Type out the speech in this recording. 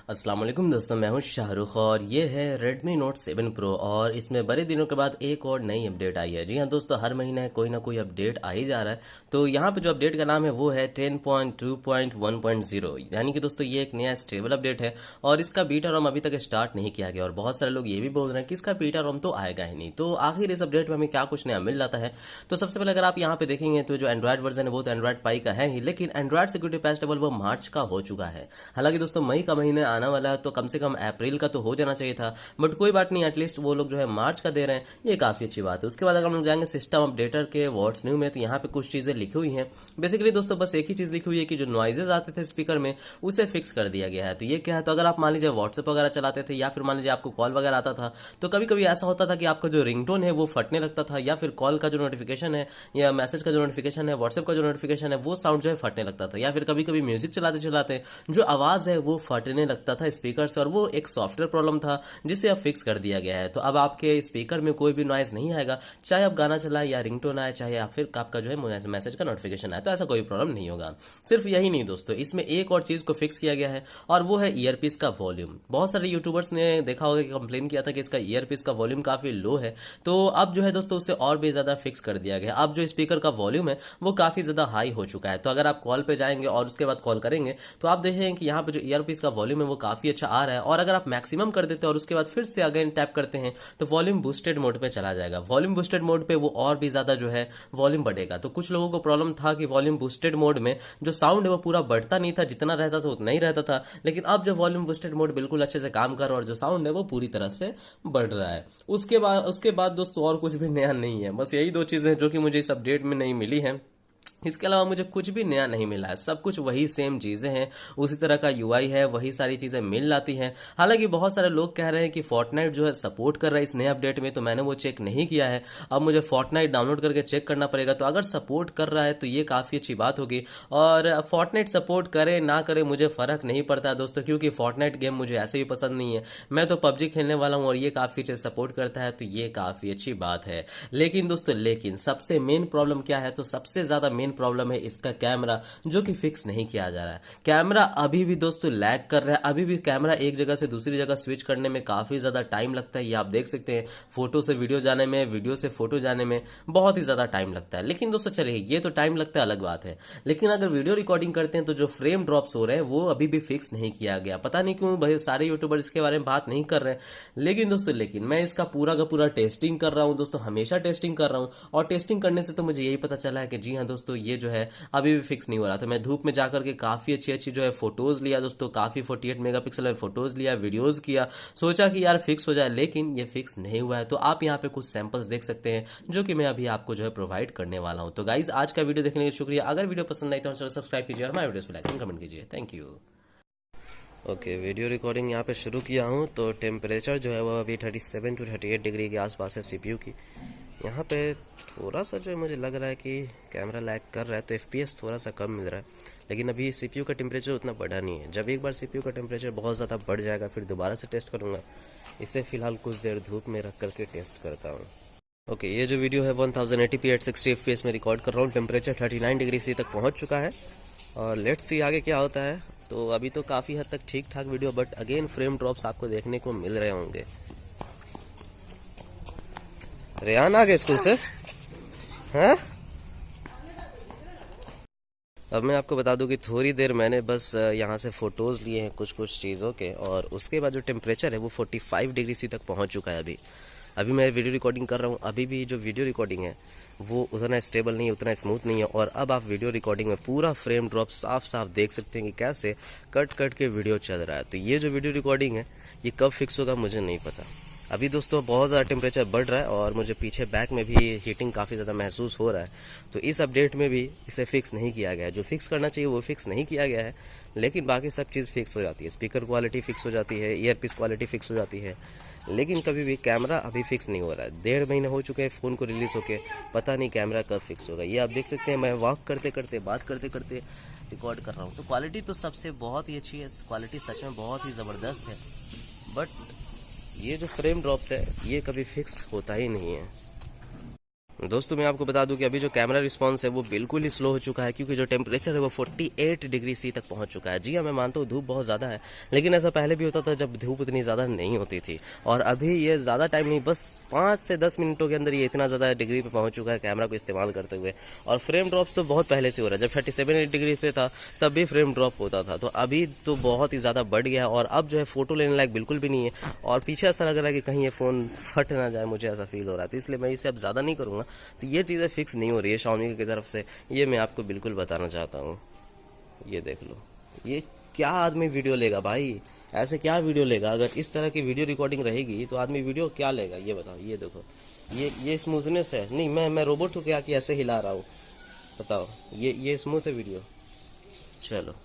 अस्सलाम वालेकुम दोस्तों, मैं हूं शाहरुख और ये है Redmi Note 7 Pro और इसमें बड़े दिनों के बाद एक और नई अपडेट आई है। जी हाँ दोस्तों, हर महीने कोई ना कोई अपडेट आ ही जा रहा है। तो यहाँ पे जो अपडेट का नाम है वो है 10.2.1.0, यानी कि दोस्तों ये एक नया स्टेबल अपडेट है और इसका बीटा रोम अभी तक स्टार्ट नहीं किया गया और बहुत सारे लोग ये भी बोल रहे हैं कि इसका बीटा रोम तो आएगा ही नहीं। तो आखिर इस अपडेट में हमें क्या कुछ नया मिल जाता है। तो सबसे पहले अगर आप यहाँ पे देखेंगे तो जो एंड्रॉइड वर्जन है वो तो एंड्रॉइड पाई का है ही, लेकिन एंड्रॉइड सिक्योरिटी पैच टेबल वो मार्च का हो चुका है। हालांकि दोस्तों मई का महीने आने वाला है तो कम से कम अप्रैल का तो हो जाना चाहिए था, बट कोई बात नहीं, एटलीस्ट वो लोग जो है मार्च का दे रहे हैं, ये काफी अच्छी बात है। उसके बाद अगर हम लोग जाएंगे सिस्टम अपडेटर के व्हाट्स न्यू में तो यहाँ पे कुछ चीजें लिखी हुई हैं। बेसिकली दोस्तों बस एक ही चीज लिखी हुई है कि जो नॉइजेज आते थे स्पीकर में उसे फिक्स कर दिया गया है। तो ये क्या है, तो अगर आप मान लीजिए व्हाट्सएप वगैरह चलाते थे या फिर मान लीजिए आपको कॉल वगैरह आता था तो कभी कभी ऐसा होता था कि आपका जो रिंगटोन है वो फटने लगता था, या फिर कॉल का जो नोटिफिकेशन है या मैसेज का जो नोटिफिकेशन है, व्हाट्सएप का जो नोटिफिकेशन है वो साउंड जो है फटने लगता था, या फिर कभी कभी म्यूजिक चलाते चलाते जो आवाज है वो फटने लगता था स्पीकर से, और वो एक सॉफ्टवेयर प्रॉब्लम था जिसे अब फिक्स कर दिया गया है। तो अब आपके स्पीकर में कोई भी नॉइज नहीं आएगा, चाहे आप गाना चलाए या रिंगटोन आए, चाहे आप फिर आपका जो है मैसेज का नोटिफिकेशन आए, तो ऐसा कोई प्रॉब्लम नहीं होगा। सिर्फ यही नहीं दोस्तों, इसमें एक और चीज को फिक्स किया गया है और वो है ईयरपीस का वॉल्यूम। बहुत सारे यूट्यूबर्स ने देखा होगा कि कंप्लेन किया था कि इसका ईयरपीस का वॉल्यूम काफी लो है, तो अब जो है दोस्तों उसे और भी ज्यादा फिक्स कर दिया गया। अब जो स्पीकर का वॉल्यूम है वो काफी ज्यादा हाई हो चुका है। तो अगर आप कॉल पे जाएंगे और उसके बाद कॉल करेंगे तो आप देखेंगे कि यहाँ पे जो ईयरपीस का वॉल्यूम है वो काफी अच्छा आ रहा है, और अगर आप मैक्सिमम कर देते हैं और उसके बाद फिर से अगेन टैप करते हैं तो वॉल्यूम बूस्टेड मोड पे चला जाएगा। वॉल्यूम बूस्टेड मोड पे वो और भी ज्यादा जो है वॉल्यूम बढ़ेगा। तो कुछ लोगों को प्रॉब्लम था कि वॉल्यूम बूस्टेड मोड में जो साउंड है वो पूरा बढ़ता नहीं था, जितना रहता था उतना ही रहता था, लेकिन अब जो वॉल्यूम बूस्टेड मोड बिल्कुल अच्छे से काम कर रहा है और जो साउंड है वो पूरी तरह से बढ़ रहा है। उसके बाद दोस्तों और कुछ भी नया नहीं है, बस यही दो चीजें जो कि मुझे इस अपडेट में नहीं मिली है। इसके अलावा मुझे कुछ भी नया नहीं मिला है, सब कुछ वही सेम चीजें हैं, उसी तरह का यूआई है, वही सारी चीजें मिल जाती हैं। हालांकि बहुत सारे लोग कह रहे हैं कि फोर्टनाइट जो है सपोर्ट कर रहा है इस नए अपडेट में, तो मैंने वो चेक नहीं किया है। अब मुझे फोर्टनाइट डाउनलोड करके चेक करना पड़ेगा। तो अगर सपोर्ट कर रहा है तो ये काफी अच्छी बात होगी, और फोर्टनाइट सपोर्ट करे ना करे मुझे फर्क नहीं पड़ता दोस्तों, क्योंकि फोर्टनाइट गेम मुझे ऐसे भी पसंद नहीं है। मैं तो पबजी खेलने वाला हूँ और ये काफी अच्छे सपोर्ट करता है, तो ये काफी अच्छी बात है। लेकिन दोस्तों सबसे मेन प्रॉब्लम क्या है, तो सबसे ज्यादा मेन प्रॉब्लम है इसका कैमरा, जो कि फिक्स नहीं किया जा रहा है। कैमरा अभी भी दोस्तों लैग कर रहा है, अभी भी कैमरा एक जगह से दूसरी जगह स्विच करने में काफी ज्यादा टाइम लगता है। ये आप देख सकते हैं, फोटो से वीडियो जाने में, वीडियो से फोटो जाने में बहुत ही ज्यादा टाइम लगता है। लेकिन दोस्तों चलिए, ये तो टाइम लगता है अलग बात है, लेकिन अगर वीडियो रिकॉर्डिंग करते हैं तो जो फ्रेम ड्रॉप्स हो रहे हैं वो अभी भी फिक्स नहीं किया गया। पता नहीं क्यों भाई सारे यूट्यूबर इसके बारे में बात नहीं कर रहे हैं। लेकिन मैं इसका पूरा का पूरा टेस्टिंग कर रहा हूं दोस्तों, हमेशा टेस्टिंग कर रहा हूं, और टेस्टिंग करने से तो मुझे यही पता चला है कि जी हाँ दोस्तों ये जो है अभी भी फिक्स नहीं हो रहा। तो मैं धूप में जाकर के काफी अच्छी अच्छी जो है फोटोज लिया दोस्तों, काफी 48 मेगापिक्सल में फोटोज लिया, वीडियोज किया, सोचा कि यार फिक्स हो जाए, लेकिन ये फिक्स नहीं हुआ है। तो आप यहाँ पे कुछ सैंपल्स देख सकते हैं जो कि मैं अभी आपको जो है प्रोवाइड करने वाला हूँ। तो गाइज आज का वीडियो देखने के लिए शुक्रिया। अगर वीडियो पसंद आई तो सब्सक्राइब कीजिए और हमारे वीडियो को लाइक एंड कमेंट कीजिए। Thank you. Okay, video recording यहाँ पे शुरू किया हूँ। तो टेम्परेचर जो है वो अभी 37 to 38 डिग्री के आसपास है सीपीयू की। यहाँ पे थोड़ा सा जो है मुझे लग रहा है कि कैमरा लैग कर रहा है, तो एफपीएस थोड़ा सा कम मिल रहा है, लेकिन अभी सीपीयू का टेम्परेचर उतना बढ़ा नहीं है। जब एक बार सीपीयू का टेम्परेचर बहुत ज़्यादा बढ़ जाएगा फिर दोबारा से टेस्ट करूँगा। इसे फिलहाल कुछ देर धूप में रख करके टेस्ट करता हूँ। ओके, ये जो वीडियो है 1080p at 60 fps में रिकॉर्ड कर रहा हूँ। टेम्परेचर 39 डिग्री सी तक पहुँच चुका है, और लेट्स सी आगे क्या होता है। तो अभी तो काफ़ी हद तक ठीक ठाक video, but again frame drops आपको देखने को मिल रहे होंगे। रेहान आ गए स्कूल से? हैं? अब मैं आपको बता दूं कि थोड़ी देर मैंने बस यहाँ से फ़ोटोज़ लिए हैं कुछ कुछ चीज़ों के, और उसके बाद जो टेम्परेचर है वो 45 डिग्री सी तक पहुँच चुका है। अभी मैं वीडियो रिकॉर्डिंग कर रहा हूँ, अभी भी जो वीडियो रिकॉर्डिंग है वो उतना स्टेबल नहीं है, उतना स्मूथ नहीं है। और अब आप वीडियो रिकॉर्डिंग में पूरा फ्रेम ड्रॉप साफ साफ देख सकते हैं कि कैसे कट कट के वीडियो चल रहा है। तो ये जो वीडियो रिकॉर्डिंग है ये कब फिक्स होगा मुझे नहीं पता। अभी दोस्तों बहुत ज़्यादा टेम्परेचर बढ़ रहा है और मुझे पीछे बैक में भी हीटिंग काफ़ी ज़्यादा महसूस हो रहा है। तो इस अपडेट में भी इसे फिक्स नहीं किया गया है। जो फिक्स करना चाहिए वो फिक्स नहीं किया गया है, लेकिन बाकी सब चीज़ फिक्स हो जाती है। स्पीकर क्वालिटी फिक्स हो जाती है, ईयरपीस क्वालिटी फिक्स हो जाती है, लेकिन कभी भी कैमरा अभी फिक्स नहीं हो रहा है। 1.5 महीने हो चुके हैं फ़ोन को रिलीज़ होके, पता नहीं कैमरा कब फिक्स होगा। ये आप देख सकते हैं, मैं वॉक करते करते बात करते करते रिकॉर्ड कर रहा हूँ। तो क्वालिटी तो सबसे बहुत ही अच्छी है, क्वालिटी सच में बहुत ही ज़बरदस्त है, बट ये जो फ्रेम ड्रॉप्स है ये कभी फिक्स होता ही नहीं है। दोस्तों मैं आपको बता दूं कि अभी जो कैमरा रिस्पांस है वो बिल्कुल ही स्लो हो चुका है, क्योंकि जो टेम्परेचर है वो 48 डिग्री सी तक पहुंच चुका है। जी हाँ, मैं मानता हूँ धूप बहुत ज़्यादा है, लेकिन ऐसा पहले भी होता था जब धूप इतनी ज़्यादा नहीं होती थी। और अभी ये ज़्यादा टाइम नहीं, बस 5 से 10 मिनटों के अंदर ये इतना ज़्यादा डिग्री पे पहुंच चुका है कैमरा को इस्तेमाल करते हुए। और फ्रेम ड्रॉप्स तो बहुत पहले से हो रहा है, जब 37 डिग्री पे था तब भी फ्रेम ड्रॉप होता था, तो अभी तो बहुत ही ज़्यादा बढ़ गया है। और अब जो है फ़ोटो लेने लायक बिल्कुल भी नहीं है, और पीछे ऐसा लग रहा है कि कहीं ये फ़ोन फट ना जाए, मुझे ऐसा फील हो रहा है। तो इसलिए मैं इसे अब ज़्यादा नहीं करूँगा। तो ये चीज़ें फिक्स नहीं हो रही है Xiaomi की तरफ से, ये मैं आपको बिल्कुल बताना चाहता हूँ। ये देख लो, ये क्या आदमी वीडियो लेगा भाई, ऐसे क्या वीडियो लेगा? अगर इस तरह की वीडियो रिकॉर्डिंग रहेगी तो आदमी वीडियो क्या लेगा, ये बताओ। ये देखो, ये स्मूथनेस है? नहीं, मैं रोबोट हूँ क्या कि ऐसे हिला रहा हूँ? बताओ, ये स्मूथ है वीडियो? चलो।